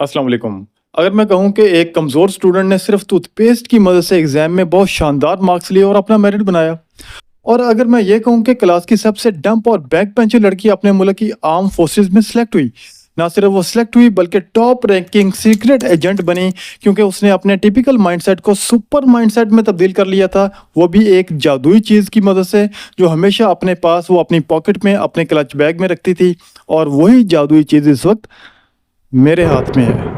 अस्सलाम वालेकुम। अगर मैं कहूँ कि एक कमज़ोर स्टूडेंट ने सिर्फ टूथपेस्ट की मदद से एग्ज़ाम में बहुत शानदार मार्क्स लिए और अपना मेरिट बनाया। और अगर मैं ये कहूँ कि क्लास की सबसे डंप और बैक बेंचर लड़की अपने मुल्क की आर्म फोर्सेस में सिलेक्ट हुई, ना सिर्फ वो सिलेक्ट हुई बल्कि टॉप रैंकिंग सीक्रेट एजेंट बनी क्योंकि उसने अपने टिपिकल माइंडसेट को सुपर माइंडसेट में तब्दील कर लिया था, वो भी एक जादुई चीज़ की मदद से जो हमेशा अपने पास वो अपनी पॉकेट में अपने क्लच बैग में रखती थी। और वही जादुई चीज़ इस वक्त मेरे हाथ में है।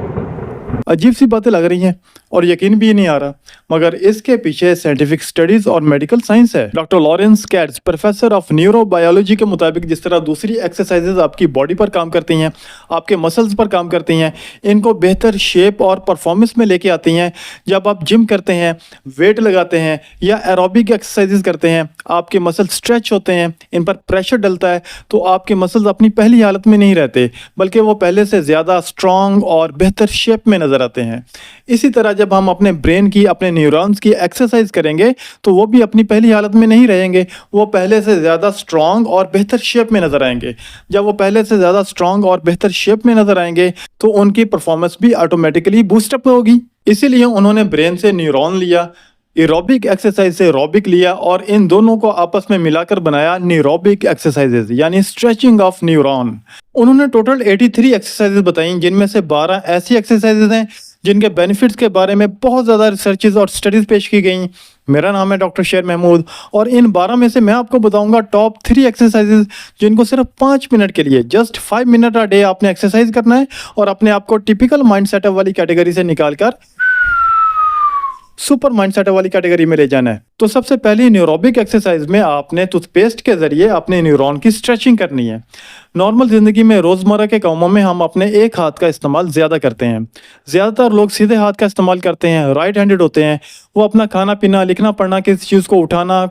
अजीब सी बातें लग रही हैं और यकीन भी नहीं आ रहा, मगर इसके पीछे साइंटिफिक स्टडीज और मेडिकल साइंस है। Doctor Lawrence cats, professor of neurobiology के मुताबिक जिस तरह दूसरी एक्सरसाइजेज आपकी बॉडी पर काम करती हैं, आपके मसल्स पर काम करती हैं, इनको बेहतर शेप और परफॉर्मेंस में लेके आती हैं। जब आप जिम करते हैं, वेट लगाते हैं या एरोबिक एक्सरसाइजेज करते हैं, आपके मसल स्ट्रेच होते हैं, इन पर प्रेशर डलता है, तो आपके मसल्स अपनी पहली हालत में नहीं रहते बल्कि वो पहले से ज़्यादा स्ट्रॉन्ग और बेहतर शेप में नज़र आते हैं। इसी तरह जब हम अपने ब्रेन की, अपने न्यूरॉन्स की एक्सरसाइज करेंगे तो वो भी अपनी पहली हालत में नहीं रहेंगे, वो पहले से ज़्यादा स्ट्रॉन्ग और बेहतर शेप में नज़र आएंगे। जब वो पहले से ज़्यादा स्ट्रॉन्ग और बेहतर शेप में नज़र आएंगे तो उनकी परफॉर्मेंस भी ऑटोमेटिकली बूस्टअप होगी। इसीलिए उन्होंने ब्रेन से न्यूरॉन लिया, एरोबिक एक्सरसाइज से एरोबिक लिया और इन दोनों को आपस में मिलाकर बनाया न्यूरोबिक एक्सरसाइजेज, यानी स्ट्रेचिंग ऑफ न्यूरॉन। उन्होंने टोटल 83 एक्सरसाइजेज बताई, जिनमें से 12 ऐसी एक्सरसाइजेज हैं जिनके बेनिफिट्स के बारे में बहुत ज़्यादा रिसर्चेज और स्टडीज़ पेश की गई। मेरा नाम है डॉक्टर शेर महमूद और इन 12 में से मैं आपको बताऊंगा टॉप 3 एक्सरसाइजेज जिनको सिर्फ 5 मिनट के लिए, जस्ट 5 मिनट अ डे आपने एक्सरसाइज करना है और अपने आप को टिपिकल माइंड सेटअप वाली कैटेगरी से निकालकर सुपर माइंड सेटअप वाली कैटेगरी में ले जाना है। तो सबसे पहली न्यूरोबिक एक्सरसाइज में आपने टूथपेस्ट के जरिए अपने न्यूरॉन की स्ट्रेचिंग करनी है। नॉर्मल जिंदगी में रोजमर्रा के कामों में हम अपने एक हाथ का इस्तेमाल ज्यादा करते हैं। ज्यादातर लोग सीधे हाथ का इस्तेमाल करते हैं, राइट हैंडेड होते हैं। वो अपना खाना पीना, लिखना पढ़ना, किसी चीज़ को उठाना,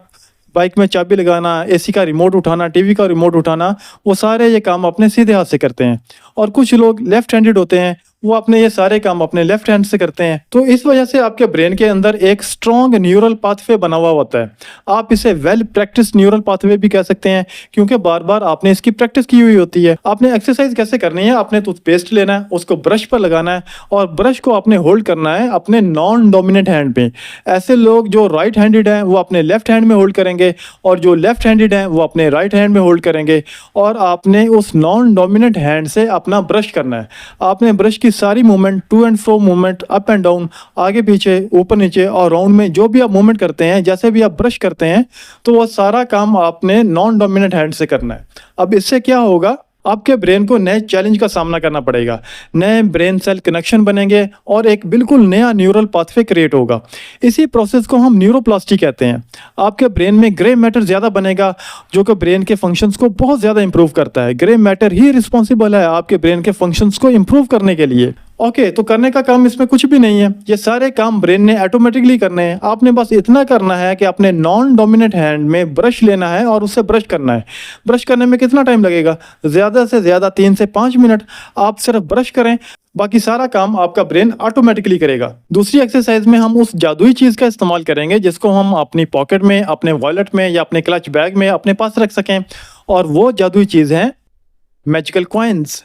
बाइक में चाबी लगाना, एसी का रिमोट उठाना, टीवी का रिमोट उठाना, वो सारे ये काम अपने सीधे हाथ से करते हैं। और कुछ लोग लेफ्ट हैंडेड होते हैं, वो अपने ये सारे काम अपने लेफ्ट हैंड से करते हैं। तो इस वजह से आपके ब्रेन के अंदर एक स्ट्रॉन्ग न्यूरल पाथवे बना हुआ होता है। आप इसे वेल प्रैक्टिस न्यूरल पाथवे भी कह सकते हैं क्योंकि बार बार आपने इसकी प्रैक्टिस की हुई होती है। आपने एक्सरसाइज कैसे करनी है? आपने टूथपेस्ट लेना है, उसको ब्रश पर लगाना है और ब्रश को आपने होल्ड करना है अपने नॉन डोमिनेंट हैंड पे। ऐसे लोग जो राइट हैंडेड हैं वो अपने लेफ्ट हैंड में होल्ड करेंगे और जो लेफ्ट हैंडेड हैं वो अपने राइट हैंड में होल्ड करेंगे और आपने उस नॉन डोमिनेंट हैंड से अपना ब्रश करना है। आपने ब्रश की सारी movement, to and fro movement, up and down, आगे पीछे, ऊपर नीचे और राउंड में जो भी आप मूवमेंट करते हैं, जैसे भी आप ब्रश करते हैं, तो वो सारा काम आपने नॉन डोमिनेंट हैंड से करना है। अब इससे क्या होगा? आपके ब्रेन को नए चैलेंज का सामना करना पड़ेगा, नए ब्रेन सेल कनेक्शन बनेंगे और एक बिल्कुल नया न्यूरल पाथवे क्रिएट होगा। इसी प्रोसेस को हम न्यूरोप्लास्टी कहते हैं। आपके ब्रेन में ग्रे मैटर ज़्यादा बनेगा जो कि ब्रेन के फंक्शंस को बहुत ज़्यादा इंप्रूव करता है। ग्रे मैटर ही रिस्पॉन्सिबल है आपके ब्रेन के फंक्शंस को इंप्रूव करने के लिए। ओके, तो करने का काम इसमें कुछ भी नहीं है, ये सारे काम ब्रेन ने ऑटोमेटिकली करने हैं। आपने बस इतना करना है कि अपने नॉन डोमिनेंट हैंड में ब्रश लेना है और उससे ब्रश करना है। ब्रश करने में कितना टाइम लगेगा? ज़्यादा से ज़्यादा 3 से 5 मिनट। आप सिर्फ ब्रश करें, बाकी सारा काम आपका ब्रेन ऑटोमेटिकली करेगा। दूसरी एक्सरसाइज में हम उस जादुई चीज़ का इस्तेमाल करेंगे जिसको हम अपनी पॉकेट में, अपने वॉलेट में या अपने क्लच बैग में अपने पास रख सकें, और वो जादुई चीज़ है मैजिकल कॉइन्स।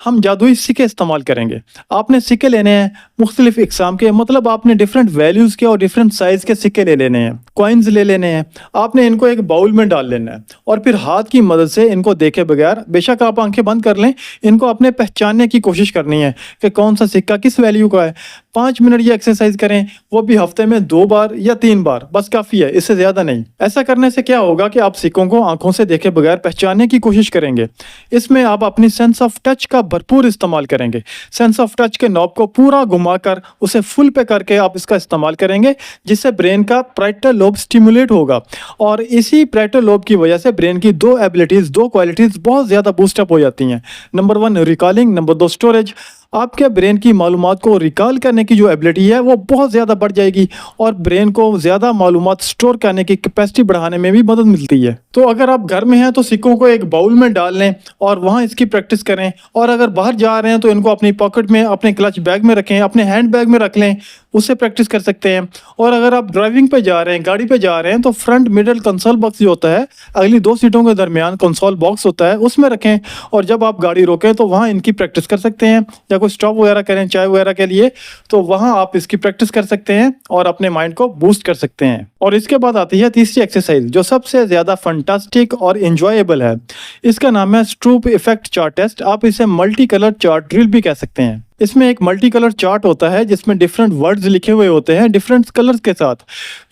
हम जादुई सिक्के इस्तेमाल करेंगे। आपने सिक्के लेने हैं मुख्तलिफ इकसाम के, मतलब आपने डिफरेंट वैल्यूज़ के और डिफरेंट साइज़ के सिक्के ले लेने हैं, कॉइन्स ले लेने हैं। आपने इनको एक बाउल में डाल लेना है और फिर हाथ की मदद से इनको देखे बगैर, बेशक आप आंखें बंद कर लें, इनको अपने पहचानने की कोशिश करनी है कि कौन सा सिक्का किस वैल्यू का है। 5 मिनट ये एक्सरसाइज करें, वो भी हफ्ते में 2 बार या 3 बार, बस काफ़ी है, इससे ज़्यादा नहीं। ऐसा करने से क्या होगा कि आप सिक्कों को आंखों से देखे बगैर पहचानने की कोशिश करेंगे। इसमें आप अपनी सेंस ऑफ टच का भरपूर इस्तेमाल करेंगे। सेंस ऑफ टच के नॉब को पूरा घुमाकर उसे फुल पे करके आप इसका इस्तेमाल करेंगे, जिससे ब्रेन का पैराइटल लोब स्टिमुलेट होगा और इसी पैराइटल लोब की वजह से ब्रेन की 2 एबिलिटीज़, 2 क्वालिटीज़ बहुत ज़्यादा बूस्टअप हो जाती हैं। Number 1 recalling, number 2 storage. आपके ब्रेन की मालूमात को रिकॉल करने की जो एबिलिटी है वो बहुत ज़्यादा बढ़ जाएगी और ब्रेन को ज़्यादा मालूमात स्टोर करने की कैपेसिटी बढ़ाने में भी मदद मिलती है। तो अगर आप घर में हैं तो सिक्कों को एक बाउल में डाल लें और वहाँ इसकी प्रैक्टिस करें, और अगर बाहर जा रहे हैं तो इनको अपनी पॉकेट में, अपने क्लच बैग में रखें, अपने हैंड बैग में रख लें। उससे प्रैक्टिस कर सकते हैं। और अगर आप ड्राइविंग पे जा रहे हैं, गाड़ी पे जा रहे हैं, तो फ्रंट मिडल कंसोल बॉक्स जो होता है, अगली 2 सीटों के दरमियान कंसोल बॉक्स होता है, उसमें रखें और जब आप गाड़ी रोकें तो वहाँ इनकी प्रैक्टिस कर सकते हैं। या कोई स्टॉप वगैरह करें चाय वगैरह के लिए, तो वहाँ आप इसकी प्रैक्टिस कर सकते हैं और अपने माइंड को बूस्ट कर सकते हैं। और इसके बाद आती है तीसरी एक्सरसाइज, जो सबसे ज़्यादा फंटास्टिक और इंजॉयबल है। इसका नाम है स्ट्रूप इफेक्ट चार्ट टेस्ट। आप इसे मल्टी कलर चार्ट ड्रिल भी कह सकते हैं। इसमें एक मल्टी कलर चार्ट होता है जिसमें डिफरेंट वर्ड्स लिखे हुए होते हैं डिफरेंट कलर्स के साथ।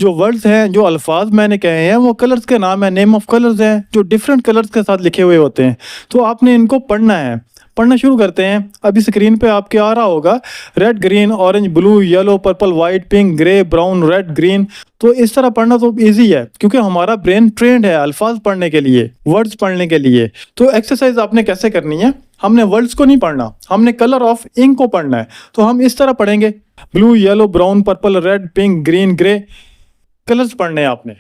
जो वर्ड्स हैं, जो अल्फाज मैंने कहे हैं, वो कलर्स के नाम है, नेम ऑफ कलर्स हैं जो डिफरेंट कलर्स के साथ लिखे हुए होते हैं। तो आपने इनको पढ़ना है। पढ़ना शुरू करते हैं। अभी स्क्रीन पे आपके आ रहा होगा red green orange blue yellow purple white pink grey brown red green. तो इस तरह पढ़ना तो इजी है क्योंकि हमारा ब्रेन ट्रेंड है अल्फाज पढ़ने के लिए, वर्ड्स पढ़ने के लिए। तो एक्सरसाइज आपने कैसे करनी है, हमने वर्ड्स को नहीं पढ़ना, हमने कलर ऑफ इंक को पढ़ना है। तो हम इस तरह पढ़ेंगे, blue yellow brown purple red pink green grey, colours पढ़ने हैं आपने।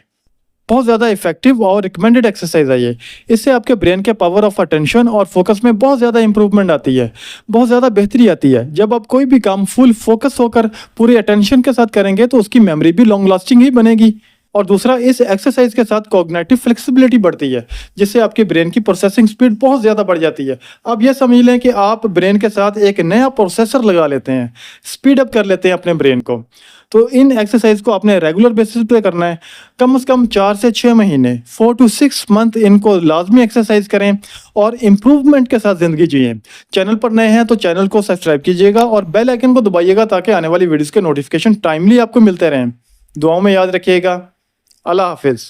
बहुत ज़्यादा इफेक्टिव और रिकमेंडेड एक्सरसाइज है ये। इससे आपके ब्रेन के पावर ऑफ अटेंशन और फोकस में बहुत ज़्यादा इंप्रूवमेंट आती है, बहुत ज़्यादा बेहतरी आती है। जब आप कोई भी काम फुल फोकस होकर पूरी अटेंशन के साथ करेंगे तो उसकी मेमोरी भी लॉन्ग लास्टिंग ही बनेगी। और दूसरा, इस एक्सरसाइज के साथ कॉग्निटिव फ्लेक्सिबिलिटी बढ़ती है जिससे आपके ब्रेन की प्रोसेसिंग स्पीड बहुत ज़्यादा बढ़ जाती है। अब यह समझ लें कि आप ब्रेन के साथ एक नया प्रोसेसर लगा लेते हैं, स्पीड अप कर लेते हैं अपने ब्रेन को। तो इन एक्सरसाइज को आपने रेगुलर बेसिस पे करना है, कम से कम 4 से 6 महीने 4 to 6 मंथ इनको लाजमी एक्सरसाइज करें और इम्प्रूवमेंट के साथ ज़िंदगी जिए। चैनल पर नए हैं तो चैनल को सब्सक्राइब कीजिएगा और बेल आइकन को दबाइएगा ताकि आने वाली वीडियोज़ के नोटिफिकेशन टाइमली आपको मिलते रहें। दुआओं में याद रखिएगा। अल्लाह हाफिज़।